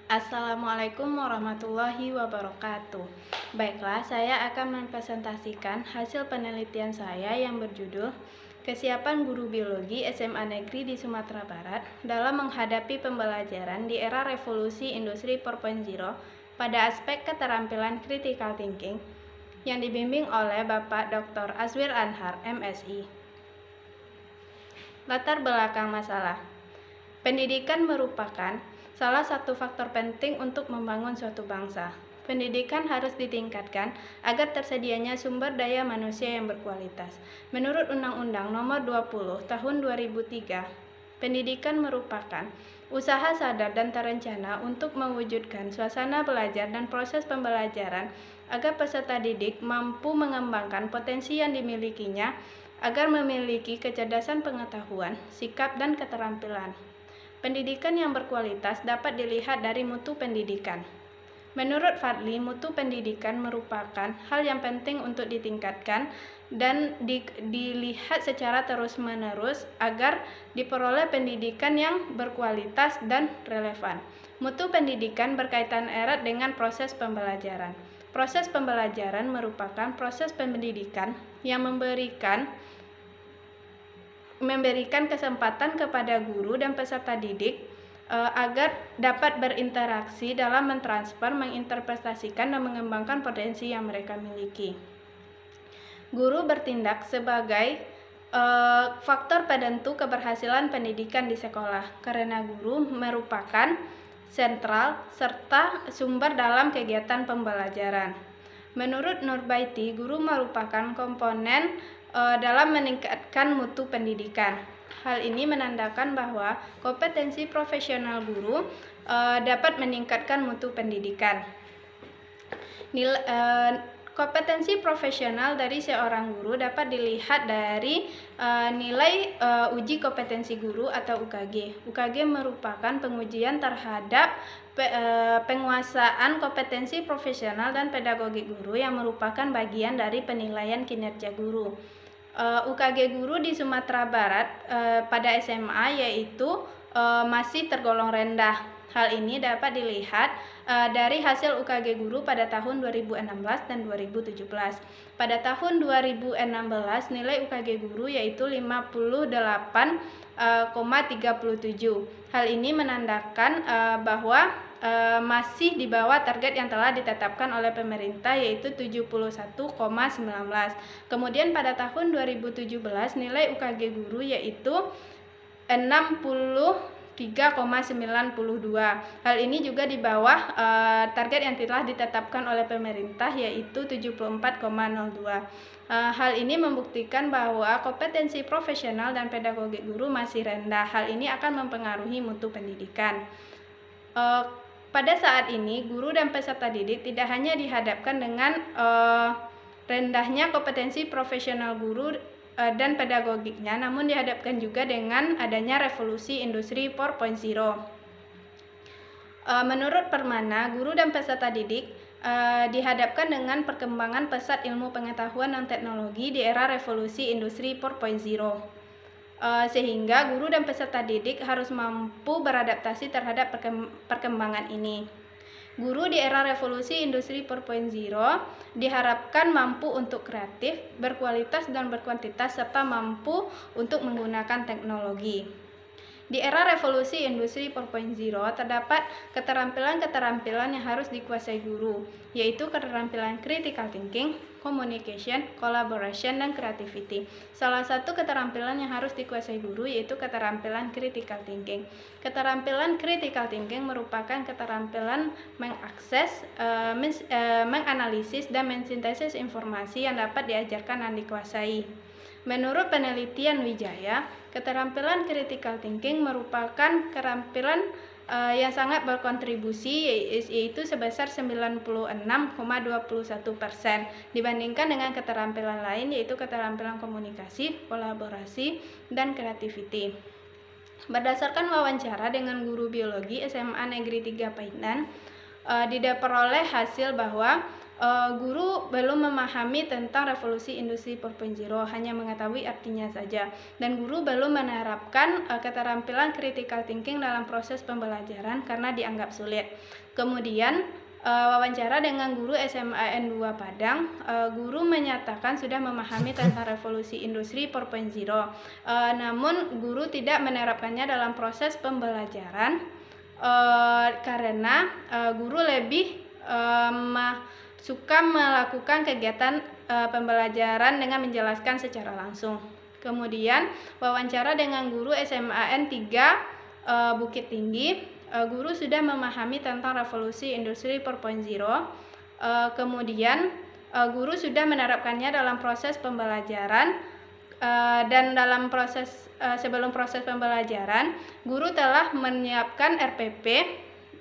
Assalamualaikum warahmatullahi wabarakatuh. Baiklah, saya akan mempresentasikan hasil penelitian saya yang berjudul Kesiapan Guru Biologi SMA Negeri di Sumatera Barat dalam menghadapi pembelajaran di era revolusi industri 4.0 pada aspek keterampilan critical thinking yang dibimbing oleh Bapak Dr. Azwir Anhar, MSI. Latar belakang masalah. Pendidikan merupakan salah satu faktor penting untuk membangun suatu bangsa. Pendidikan harus ditingkatkan agar tersedianya sumber daya manusia yang berkualitas. Menurut Undang-Undang Nomor 20 Tahun 2003, pendidikan merupakan usaha sadar dan terencana untuk mewujudkan suasana belajar dan proses pembelajaran agar peserta didik mampu mengembangkan potensi yang dimilikinya agar memiliki kecerdasan pengetahuan, sikap, dan keterampilan. Pendidikan yang berkualitas dapat dilihat dari mutu pendidikan. Menurut Fadli, mutu pendidikan merupakan hal yang penting untuk ditingkatkan dan dilihat secara terus-menerus agar diperoleh pendidikan yang berkualitas dan relevan. Mutu pendidikan berkaitan erat dengan proses pembelajaran. Proses pembelajaran merupakan proses pendidikan yang memberikan kesempatan kepada guru dan peserta didik agar dapat berinteraksi dalam mentransfer, menginterpretasikan, dan mengembangkan potensi yang mereka miliki. Guru bertindak sebagai faktor penentu keberhasilan pendidikan di sekolah, karena guru merupakan sentral serta sumber dalam kegiatan pembelajaran. Menurut Nurbaiti, guru merupakan komponen dalam meningkatkan mutu pendidikan. Hal ini menandakan bahwa kompetensi profesional guru dapat meningkatkan mutu pendidikan. Kompetensi profesional dari seorang guru dapat dilihat dari nilai uji kompetensi guru atau UKG. UKG merupakan pengujian terhadap penguasaan kompetensi profesional dan pedagogik guru yang merupakan bagian dari penilaian kinerja guru. UKG guru di Sumatera Barat pada SMA yaitu masih tergolong rendah. Hal ini dapat dilihat dari hasil UKG guru pada tahun 2016 dan 2017. Pada tahun 2016 nilai UKG guru yaitu 58,37. Hal ini menandakan bahwa masih di bawah target yang telah ditetapkan oleh pemerintah yaitu 71,19. Kemudian pada tahun 2017 nilai UKG guru yaitu 63,92. Hal ini juga di bawah target yang telah ditetapkan oleh pemerintah yaitu 74,02. Hal ini membuktikan bahwa kompetensi profesional dan pedagogik guru masih rendah. Hal ini akan mempengaruhi mutu pendidikan. Pada saat ini, guru dan peserta didik tidak hanya dihadapkan dengan rendahnya kompetensi profesional guru dan pedagogiknya, namun dihadapkan juga dengan adanya revolusi industri 4.0. Menurut Permana, guru dan peserta didik dihadapkan dengan perkembangan pesat ilmu pengetahuan dan teknologi di era revolusi industri 4.0. Sehingga guru dan peserta didik harus mampu beradaptasi terhadap perkembangan ini. Guru di era revolusi industri 4.0 diharapkan mampu untuk kreatif, berkualitas dan berkuantitas serta mampu untuk menggunakan teknologi. Di era revolusi industri 4.0 terdapat keterampilan-keterampilan yang harus dikuasai guru, yaitu keterampilan critical thinking, communication, collaboration, dan creativity. Salah satu keterampilan yang harus dikuasai guru yaitu keterampilan critical thinking. Keterampilan critical thinking merupakan keterampilan mengakses, menganalisis, dan mensintesis informasi yang dapat diajarkan dan dikuasai. Menurut penelitian Wijaya, keterampilan critical thinking merupakan keterampilan yang sangat berkontribusi yaitu sebesar 96,21% dibandingkan dengan keterampilan lain yaitu keterampilan komunikasi, kolaborasi, dan kreativiti. Berdasarkan wawancara dengan guru biologi SMA Negeri 3 Painan, diperoleh hasil bahwa guru belum memahami tentang revolusi industri 4.0, hanya mengetahui artinya saja, dan guru belum menerapkan keterampilan critical thinking dalam proses pembelajaran karena dianggap sulit. Kemudian wawancara dengan guru SMA N2 Padang, guru menyatakan sudah memahami tentang revolusi industri 4.0, namun guru tidak menerapkannya dalam proses pembelajaran karena guru lebih suka melakukan kegiatan pembelajaran dengan menjelaskan secara langsung. Kemudian wawancara dengan guru SMA N3 Bukit Tinggi, guru sudah memahami tentang revolusi industri 4.0. Kemudian guru sudah menerapkannya dalam proses pembelajaran dan dalam proses sebelum proses pembelajaran, guru telah menyiapkan RPP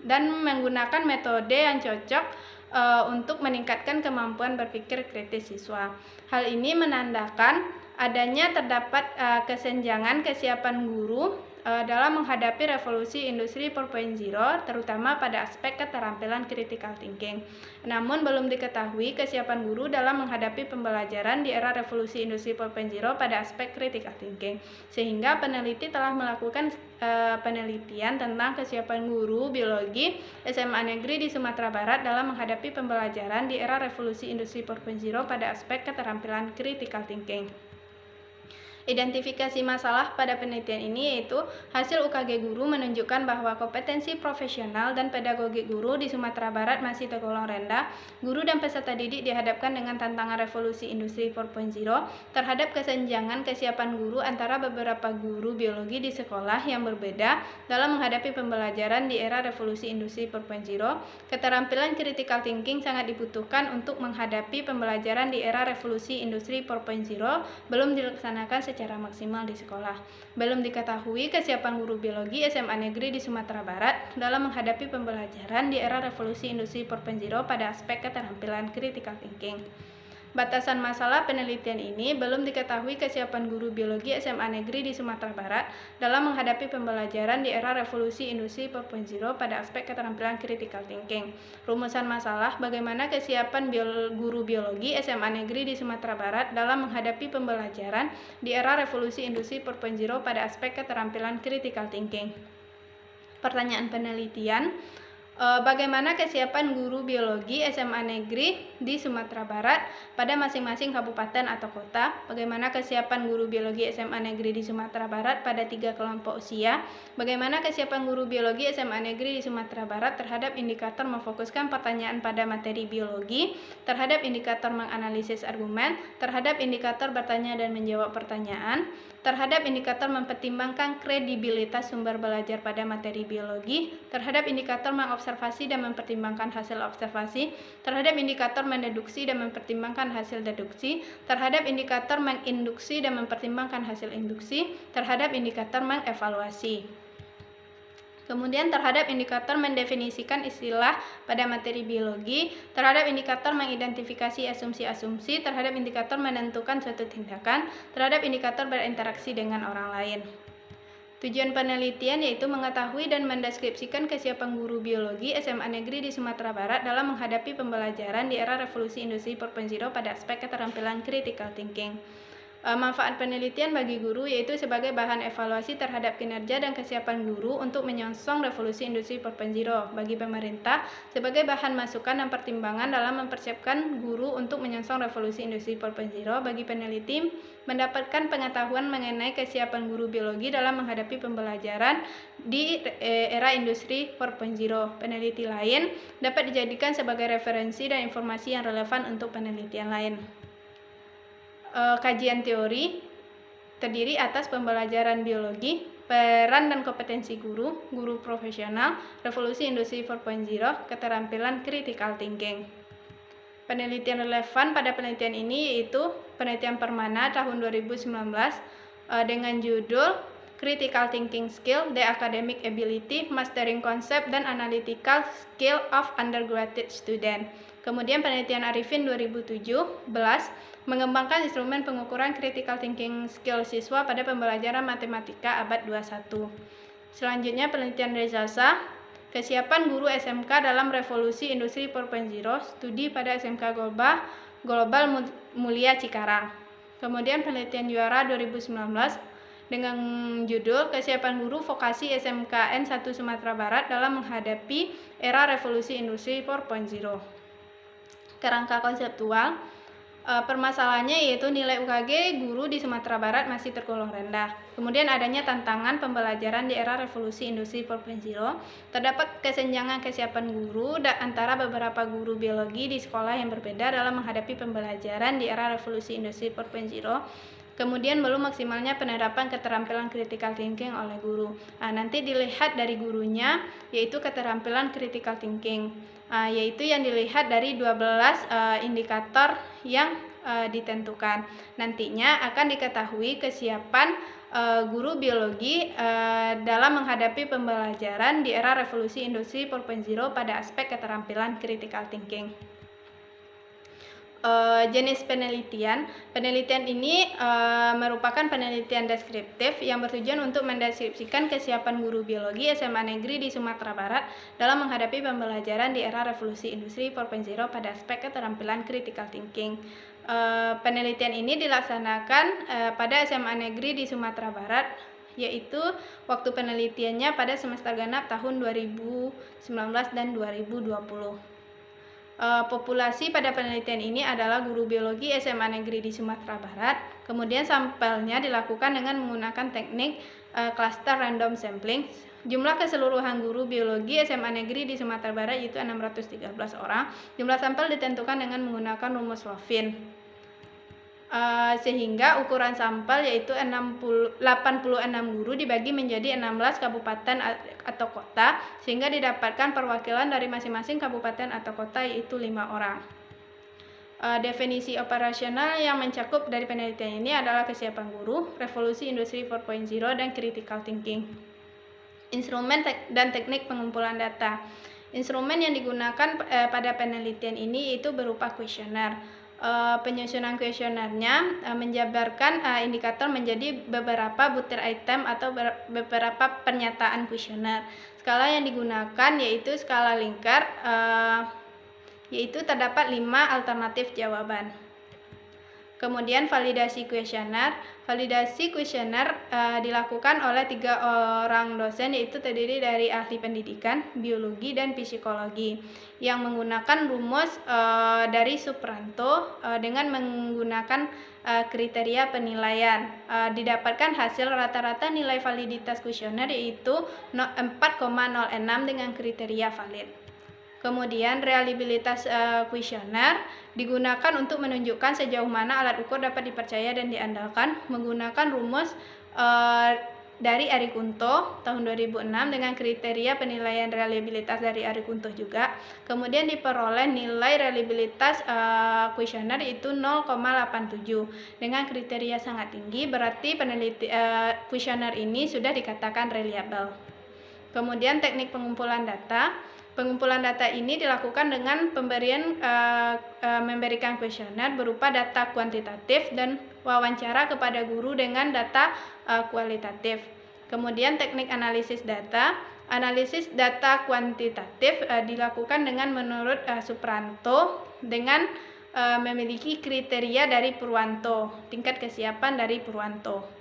dan menggunakan metode yang cocok untuk meningkatkan kemampuan berpikir kritis siswa. Hal ini menandakan adanya terdapat kesenjangan kesiapan guru dalam menghadapi revolusi industri 4.0, terutama pada aspek keterampilan critical thinking. Namun belum diketahui kesiapan guru dalam menghadapi pembelajaran di era revolusi industri 4.0 pada aspek critical thinking, sehingga peneliti telah melakukan penelitian tentang kesiapan guru biologi SMA Negeri di Sumatera Barat dalam menghadapi pembelajaran di era revolusi industri 4.0 pada aspek keterampilan critical thinking. Identifikasi masalah pada penelitian ini yaitu hasil UKG guru menunjukkan bahwa kompetensi profesional dan pedagogi guru di Sumatera Barat masih tergolong rendah. Guru dan peserta didik dihadapkan dengan tantangan revolusi industri 4.0 terhadap kesenjangan kesiapan guru antara beberapa guru biologi di sekolah yang berbeda dalam menghadapi pembelajaran di era revolusi industri 4.0. Keterampilan critical thinking sangat dibutuhkan untuk menghadapi pembelajaran di era revolusi industri 4.0 belum dilaksanakan secara maksimal di sekolah. Belum diketahui kesiapan guru biologi SMA Negeri di Sumatera Barat dalam menghadapi pembelajaran di era revolusi industri 4.0 pada aspek keterampilan critical thinking. Batasan masalah penelitian ini belum diketahui kesiapan guru biologi SMA Negeri di Sumatera Barat dalam menghadapi pembelajaran di era revolusi industri 4.0 pada aspek keterampilan critical thinking. Rumusan masalah bagaimana kesiapan guru biologi SMA Negeri di Sumatera Barat dalam menghadapi pembelajaran di era revolusi industri 4.0 pada aspek keterampilan critical thinking. Pertanyaan penelitian: bagaimana kesiapan guru biologi SMA Negeri di Sumatera Barat pada masing-masing kabupaten atau kota? Bagaimana kesiapan guru biologi SMA Negeri di Sumatera Barat pada 3 kelompok usia? Bagaimana kesiapan guru biologi SMA Negeri di Sumatera Barat terhadap indikator memfokuskan pertanyaan pada materi biologi, terhadap indikator menganalisis argumen, terhadap indikator bertanya dan menjawab pertanyaan, terhadap indikator mempertimbangkan kredibilitas sumber belajar pada materi biologi, terhadap indikator mengobservasi dan mempertimbangkan hasil observasi, terhadap indikator mendeduksi dan mempertimbangkan hasil deduksi, terhadap indikator menginduksi dan mempertimbangkan hasil induksi, terhadap indikator mengevaluasi. Kemudian terhadap indikator mendefinisikan istilah pada materi biologi, terhadap indikator mengidentifikasi asumsi-asumsi, terhadap indikator menentukan suatu tindakan, terhadap indikator berinteraksi dengan orang lain. Tujuan penelitian yaitu mengetahui dan mendeskripsikan kesiapan guru biologi SMA Negeri di Sumatera Barat dalam menghadapi pembelajaran di era revolusi industri 4.0 pada aspek keterampilan critical thinking. Manfaat penelitian bagi guru yaitu sebagai bahan evaluasi terhadap kinerja dan kesiapan guru untuk menyongsong revolusi industri 4.0. Bagi pemerintah sebagai bahan masukan dan pertimbangan dalam mempersiapkan guru untuk menyongsong revolusi industri 4.0. Bagi peneliti mendapatkan pengetahuan mengenai kesiapan guru biologi dalam menghadapi pembelajaran di era industri 4.0. Peneliti lain dapat dijadikan sebagai referensi dan informasi yang relevan untuk penelitian lain. Kajian teori terdiri atas pembelajaran biologi, peran dan kompetensi guru, guru profesional, revolusi industri 4.0, keterampilan critical thinking. Penelitian relevan pada penelitian ini yaitu penelitian Permana tahun 2019 dengan judul Critical Thinking Skill, The Academic Ability, Mastering Concept, dan Analytical Skill of Undergraduate Student. Kemudian penelitian Arifin 2017 mengembangkan instrumen pengukuran critical thinking skill siswa pada pembelajaran matematika abad 21. Selanjutnya penelitian Rezasa, Kesiapan guru SMK dalam revolusi industri 4.0, studi pada SMK Global Mulia Cikarang. Kemudian penelitian juara 2019 dengan judul Kesiapan Guru Vokasi SMKN 1 Sumatera Barat dalam menghadapi era revolusi industri 4.0. Kerangka konseptual, permasalahannya yaitu nilai UKG guru di Sumatera Barat masih tergolong rendah. Kemudian adanya tantangan pembelajaran di era revolusi industri 4.0. Terdapat kesenjangan kesiapan guru antara beberapa guru biologi di sekolah yang berbeda dalam menghadapi pembelajaran di era revolusi industri 4.0. Kemudian belum maksimalnya penerapan keterampilan critical thinking oleh guru. Nanti dilihat dari gurunya, yaitu keterampilan critical thinking, yaitu yang dilihat dari 12 indikator yang ditentukan. Nantinya akan diketahui kesiapan guru biologi dalam menghadapi pembelajaran di era revolusi industri 4.0 pada aspek keterampilan critical thinking. Jenis penelitian ini merupakan penelitian deskriptif yang bertujuan untuk mendeskripsikan kesiapan guru biologi SMA negeri di Sumatera Barat dalam menghadapi pembelajaran di era revolusi industri 4.0 pada aspek keterampilan critical thinking. Penelitian ini dilaksanakan pada SMA negeri di Sumatera Barat, yaitu waktu penelitiannya pada semester genap tahun 2019 dan 2020. Populasi pada penelitian ini adalah guru biologi SMA negeri di Sumatera Barat. Kemudian sampelnya dilakukan dengan menggunakan teknik cluster random sampling. Jumlah keseluruhan guru biologi SMA negeri di Sumatera Barat yaitu 613 orang. Jumlah sampel ditentukan dengan menggunakan rumus Lofin. Sehingga ukuran sampel yaitu 86 guru dibagi menjadi 16 kabupaten atau kota, sehingga didapatkan perwakilan dari masing-masing kabupaten atau kota yaitu 5 orang. Definisi operasional yang mencakup dari penelitian ini adalah kesiapan guru, revolusi industri 4.0, dan critical thinking. Instrumen dan teknik pengumpulan data. Instrumen yang digunakan pada penelitian ini itu berupa kuesioner. Penyusunan kuesionernya menjabarkan indikator menjadi beberapa butir item atau beberapa pernyataan kuesioner. Skala yang digunakan yaitu skala Likert, yaitu terdapat 5 alternatif jawaban. Kemudian validasi kuesioner. Validasi kuesioner dilakukan oleh 3 orang dosen, yaitu terdiri dari ahli pendidikan, biologi, dan psikologi, yang menggunakan rumus dari Supranto dengan menggunakan kriteria penilaian. Didapatkan hasil rata-rata nilai validitas kuesioner yaitu 4,06 dengan kriteria valid. Kemudian reliabilitas kuesioner digunakan untuk menunjukkan sejauh mana alat ukur dapat dipercaya dan diandalkan menggunakan rumus dari Arikunto tahun 2006 dengan kriteria penilaian reliabilitas dari Arikunto juga. Kemudian diperoleh nilai reliabilitas kuesioner itu 0,87 dengan kriteria sangat tinggi, berarti kuesioner ini sudah dikatakan reliable. Kemudian teknik pengumpulan data. Pengumpulan data ini dilakukan dengan memberikan kuesioner berupa data kuantitatif dan wawancara kepada guru dengan data kualitatif. Kemudian teknik analisis data. Analisis data kuantitatif dilakukan dengan menurut Supranto dengan memiliki kriteria dari Purwanto, tingkat kesiapan dari Purwanto.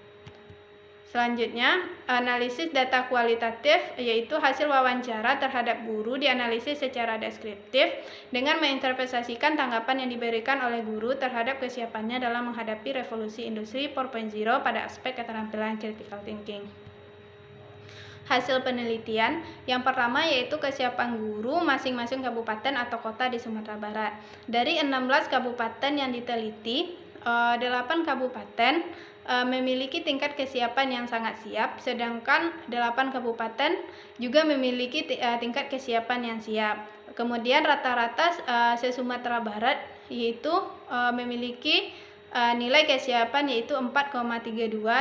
Selanjutnya, analisis data kualitatif yaitu hasil wawancara terhadap guru dianalisis secara deskriptif dengan menginterpretasikan tanggapan yang diberikan oleh guru terhadap kesiapannya dalam menghadapi revolusi industri 4.0 pada aspek keterampilan critical thinking. Hasil penelitian yang pertama yaitu kesiapan guru masing-masing kabupaten atau kota di Sumatera Barat. Dari 16 kabupaten yang diteliti, 8 kabupaten memiliki tingkat kesiapan yang sangat siap, sedangkan 8 kabupaten juga memiliki tingkat kesiapan yang siap. Kemudian rata-rata se-Sumatera Barat yaitu memiliki nilai kesiapan yaitu 4,32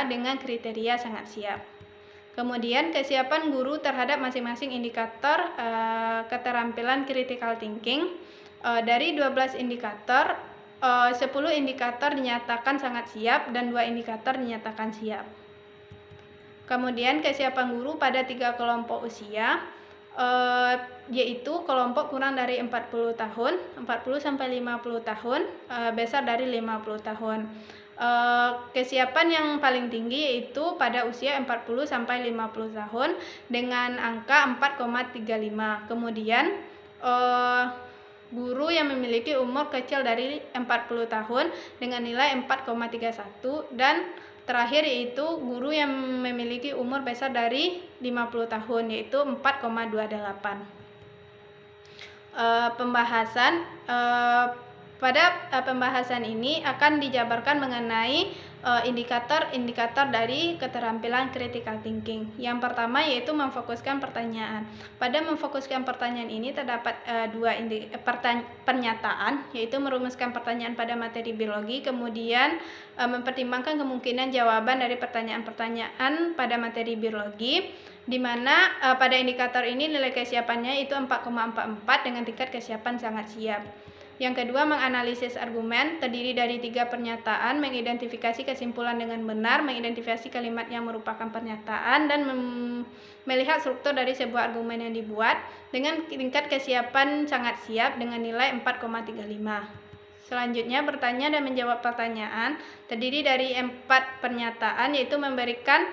dengan kriteria sangat siap. Kemudian kesiapan guru terhadap masing-masing indikator keterampilan critical thinking. Dari 12 indikator, 10 indikator dinyatakan sangat siap dan 2 indikator dinyatakan siap. Kemudian kesiapan guru pada 3 kelompok usia. yaitu kelompok kurang dari 40 tahun, 40 sampai 50 tahun, besar dari 50 tahun. Kesiapan yang paling tinggi yaitu pada usia 40 sampai 50 tahun dengan angka 4,35. Kemudian guru yang memiliki umur kecil dari 40 tahun dengan nilai 4,31, dan terakhir yaitu guru yang memiliki umur besar dari 50 tahun yaitu 4,28. Pembahasan pada pembahasan ini akan dijabarkan mengenai indikator-indikator dari keterampilan critical thinking. Yang pertama yaitu memfokuskan pertanyaan. Pada memfokuskan pertanyaan ini terdapat dua pernyataan, yaitu merumuskan pertanyaan pada materi biologi, kemudian mempertimbangkan kemungkinan jawaban dari pertanyaan-pertanyaan pada materi biologi, di mana pada indikator ini nilai kesiapannya itu 4,44 dengan tingkat kesiapan sangat siap. Yang kedua, menganalisis argumen, terdiri dari 3 pernyataan, mengidentifikasi kesimpulan dengan benar, mengidentifikasi kalimat yang merupakan pernyataan, dan melihat struktur dari sebuah argumen yang dibuat dengan tingkat kesiapan sangat siap dengan nilai 4,35. Selanjutnya, bertanya dan menjawab pertanyaan, terdiri dari 4 pernyataan, yaitu memberikan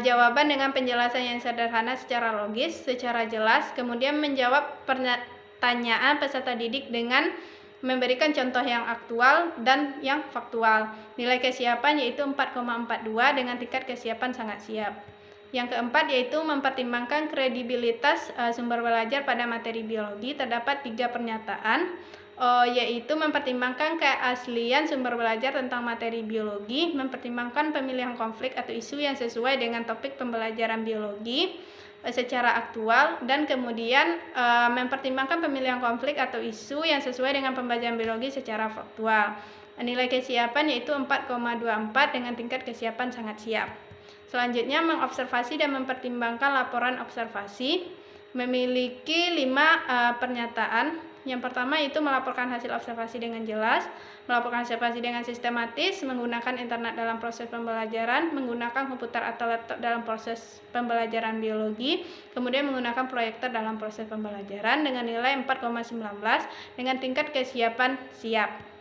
jawaban dengan penjelasan yang sederhana secara logis, secara jelas, kemudian menjawab pertanyaan peserta didik dengan memberikan contoh yang aktual dan yang faktual. Nilai kesiapan yaitu 4,42 dengan tingkat kesiapan sangat siap. Yang keempat yaitu mempertimbangkan kredibilitas sumber belajar pada materi biologi. Terdapat 3 pernyataan, yaitu mempertimbangkan keaslian sumber belajar tentang materi biologi, mempertimbangkan pemilihan konflik atau isu yang sesuai dengan topik pembelajaran biologi secara aktual, dan kemudian mempertimbangkan pemilihan konflik atau isu yang sesuai dengan pembelajaran biologi secara faktual. Nilai kesiapan yaitu 4,24 dengan tingkat kesiapan sangat siap. Selanjutnya, mengobservasi dan mempertimbangkan laporan observasi. Memiliki 5 pernyataan. Yang pertama itu melaporkan hasil observasi dengan jelas, melaporkan observasi dengan sistematis, menggunakan internet dalam proses pembelajaran, menggunakan komputer atau laptop dalam proses pembelajaran biologi, kemudian menggunakan proyektor dalam proses pembelajaran dengan nilai 4,19 dengan tingkat kesiapan siap.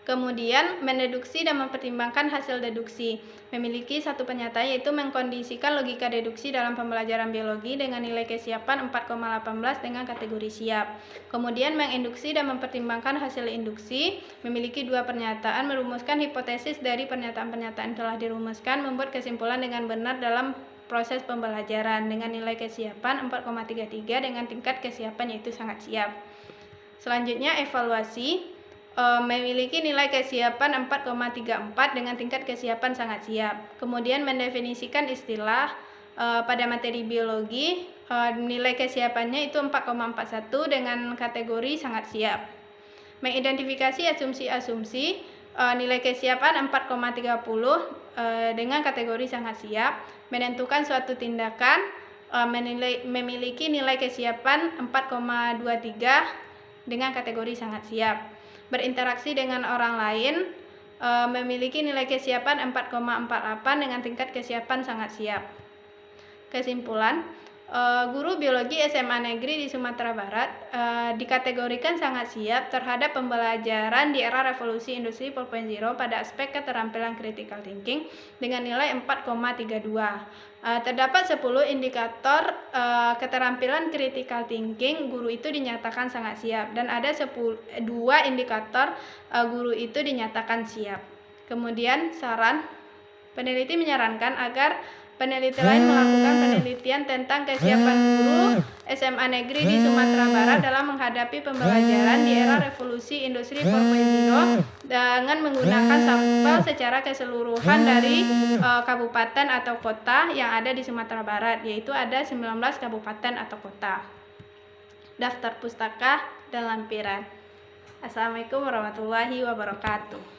Kemudian, mendeduksi dan mempertimbangkan hasil deduksi. Memiliki 1 pernyataan yaitu mengkondisikan logika deduksi dalam pembelajaran biologi dengan nilai kesiapan 4,18 dengan kategori siap. Kemudian, menginduksi dan mempertimbangkan hasil induksi. Memiliki 2 pernyataan, merumuskan hipotesis dari pernyataan-pernyataan telah dirumuskan, membuat kesimpulan dengan benar dalam proses pembelajaran dengan nilai kesiapan 4,33 dengan tingkat kesiapan yaitu sangat siap. Selanjutnya, evaluasi. Memiliki nilai kesiapan 4,34 dengan tingkat kesiapan sangat siap. Kemudian mendefinisikan istilah pada materi biologi, nilai kesiapannya itu 4,41 dengan kategori sangat siap. Mengidentifikasi asumsi-asumsi, nilai kesiapan 4,30 dengan kategori sangat siap. Menentukan suatu tindakan, memiliki nilai kesiapan 4,23 dengan kategori sangat siap. Berinteraksi dengan orang lain, memiliki nilai kesiapan 4,48 dengan tingkat kesiapan sangat siap. Kesimpulan, guru biologi SMA Negeri di Sumatera Barat dikategorikan sangat siap terhadap pembelajaran di era revolusi industri 4.0 pada aspek keterampilan critical thinking dengan nilai 4,32. Terdapat 10 indikator keterampilan critical thinking guru itu dinyatakan sangat siap, dan ada 2 indikator guru itu dinyatakan siap. Kemudian saran, peneliti menyarankan agar peneliti lain melakukan penelitian tentang kesiapan guru SMA Negeri di Sumatera Barat dalam menghadapi pembelajaran di era revolusi industri 4.0 dengan menggunakan sampel secara keseluruhan dari kabupaten atau kota yang ada di Sumatera Barat, yaitu ada 19 kabupaten atau kota. Daftar pustaka dan lampiran. Assalamualaikum warahmatullahi wabarakatuh.